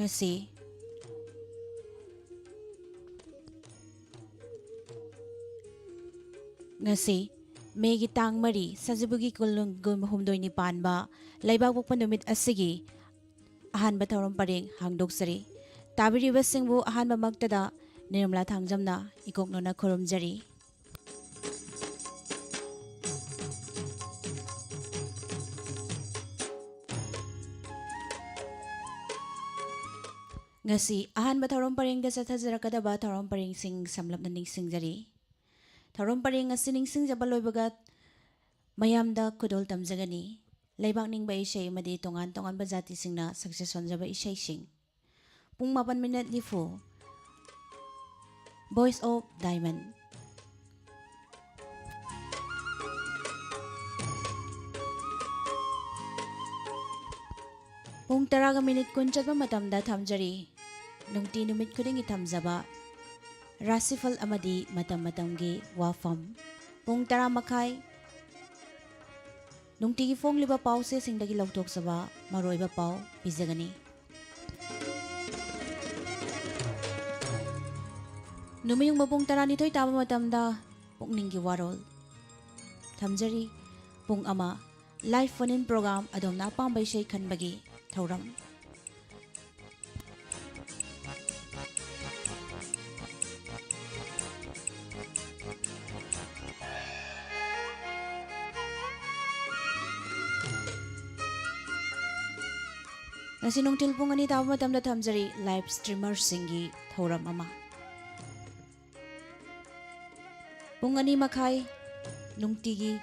ngasi Megi tang mari sajibugi kulung humdoi ni panba laibak pokpa numit asigi ahanba thauram pareng hangdoksari tabiriba singbu ahanba maktada nirmala thangjamna ikoknona khurumjari ngasi ahanba thauram parengda chathajarakadaba thauram pareng sing samlapna ningsingjari thauram pareng ngasi ningsingjaba loibaga mayamda kudol tamjagani leibakningba isai amadi tongan tonganba jati singna success sonjaba isai sing pung 8 minute nifu Voice of Diamond pung 10 minute kun chatba matamda thamjari nungti numit khudingi thamjaba rasifal amadi matam matamgi wafam pung 10 makai nungti fong liba pau se singdagi lautok saba maroiba pau pizagani numayung mapung 12 tama matamda pukninggi warol thamjari pung ama live phone in program adom na pambay shay khanbagi thauram ngasi nungtil pung ani tama matamda thamjari live streamer singi thauram ama pung ani makai nungtigi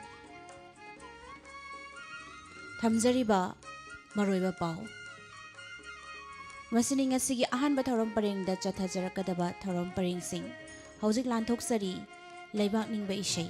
thamjariba maroiba pau masini ngasigi ahanba thauram parengda chathajarakadaba thauram pareng sing hojik lanthok leibakningba isai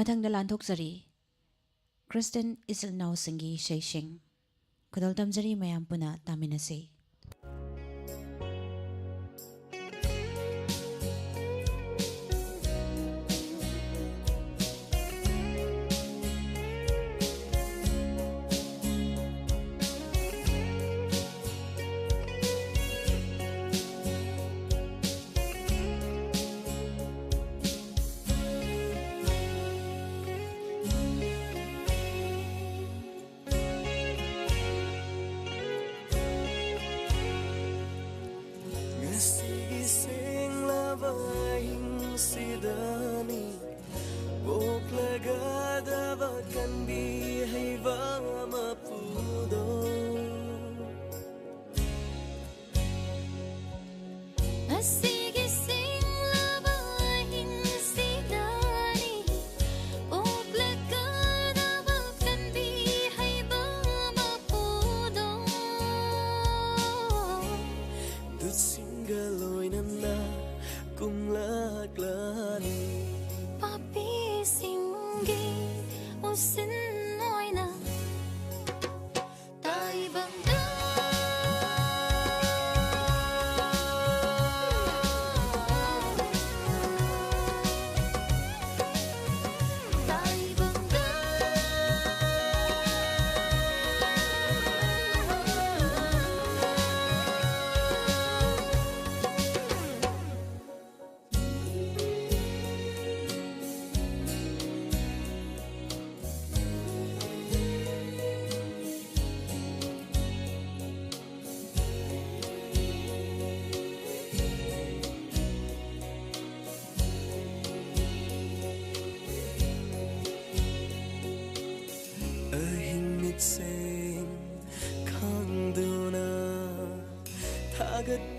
ꯃꯊꯪꯗ ꯂꯥꯟꯊꯣꯛꯆꯔꯤ ꯈ꯭ꯔꯤꯁꯇꯤꯌꯟ ꯏꯆꯤꯜ ꯏꯅꯥꯎꯁꯤꯡꯒꯤ ꯏꯁꯩꯁꯤꯡ ꯈꯨꯗꯣꯜ ꯇꯝꯖꯔꯤ ꯃꯌꯥꯝ ꯄꯨꯟꯅ ꯇꯥꯃꯤꯟꯅꯁꯤ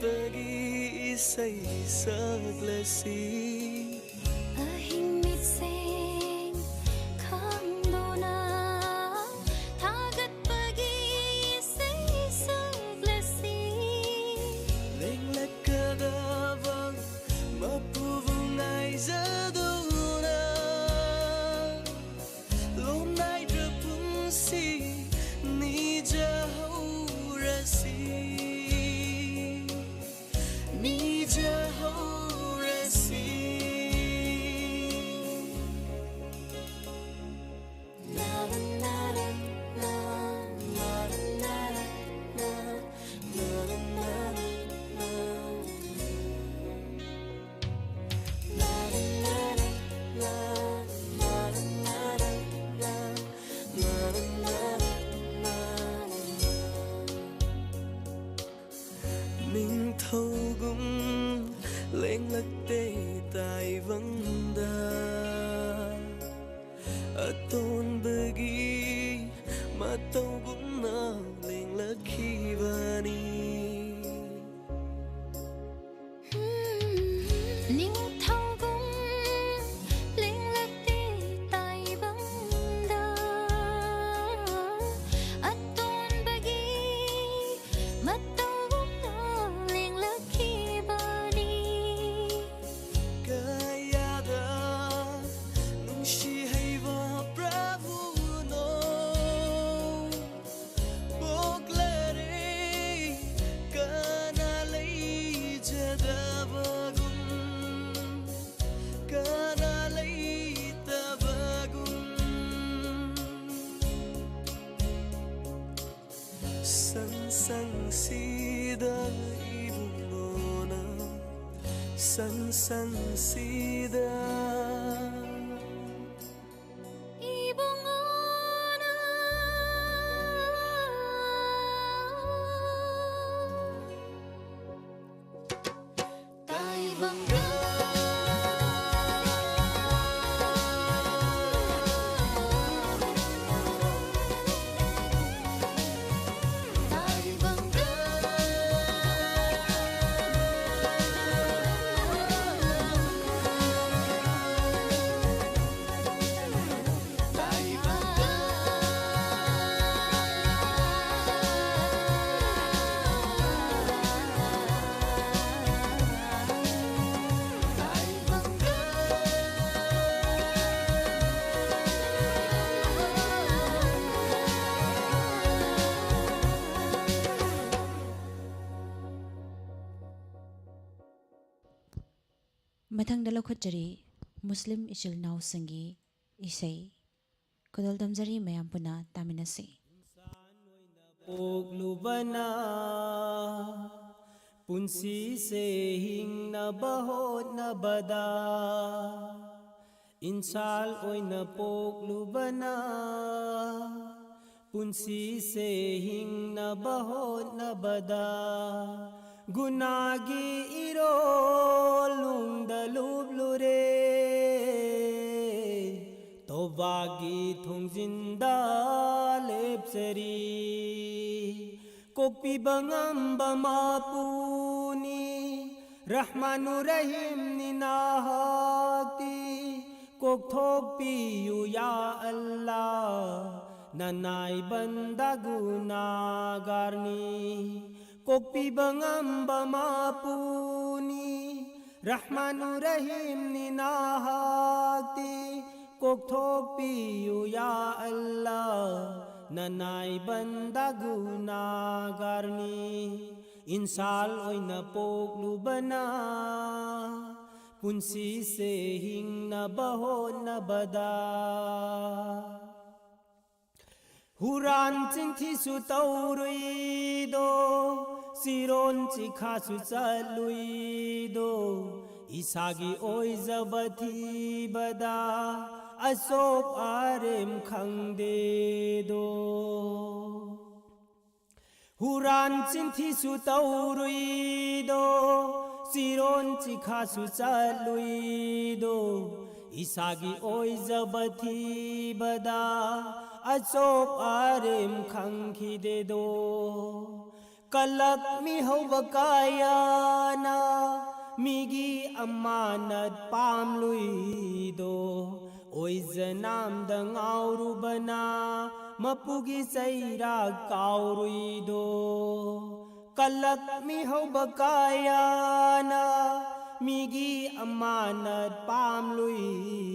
Pagi say saglasi ahing mitseng kangdona tagat pagi say saglasi lenglet kadavang mapuvungai zaduna lomnai drapunsi ni jahaurasi lên lắc tê tai vắng đa ở tôn bagi mà tàu cũng na lên lắc khi vani sang sida ibungona sang sida ibungona tai bangga Mathangda lokhotjari Muslim ichil naw sangi isai kodol damjari mayam puna taminasi Poglubana punsi se hingna bahot na bada insal oina poglubana punsi se hingna bahot na bada gunagi irolung dalublure tobagi thungzinda lepseri kopi bangamba mapuni रहमानु रहीम निनाहती कोकथोकपियु या अल्लाह ननाय बंदा गुनागारनी कोकपिबा ngamba mapuni रहमानु रहीम निनाहती कोकथोकपियु या अल्लाह ननाय बंदा गुनागारनी इंसाल ओइना पोकलुबना पुंसी से हिंगनबा होनबदा हुरान चिंथिसु तौरुइदो सिरोन चिखासु चलुइदो इसागी ओइजबथि बदा असोक आरेम खंगदेदो हुरान चिंथिसु तौरुइदो सिरोन चिखासु चलुइदो इसागी ओइजबथि बदा असोक आरेम खंगखिदेदो कलक मिहौबकायाना मिगी अमानत पामलुइदो ओइजनाम दंगाउरुबना मपुगी सैरा काउरुइदो कलक मिहौबकायाना मिगी अमानत पामलुइ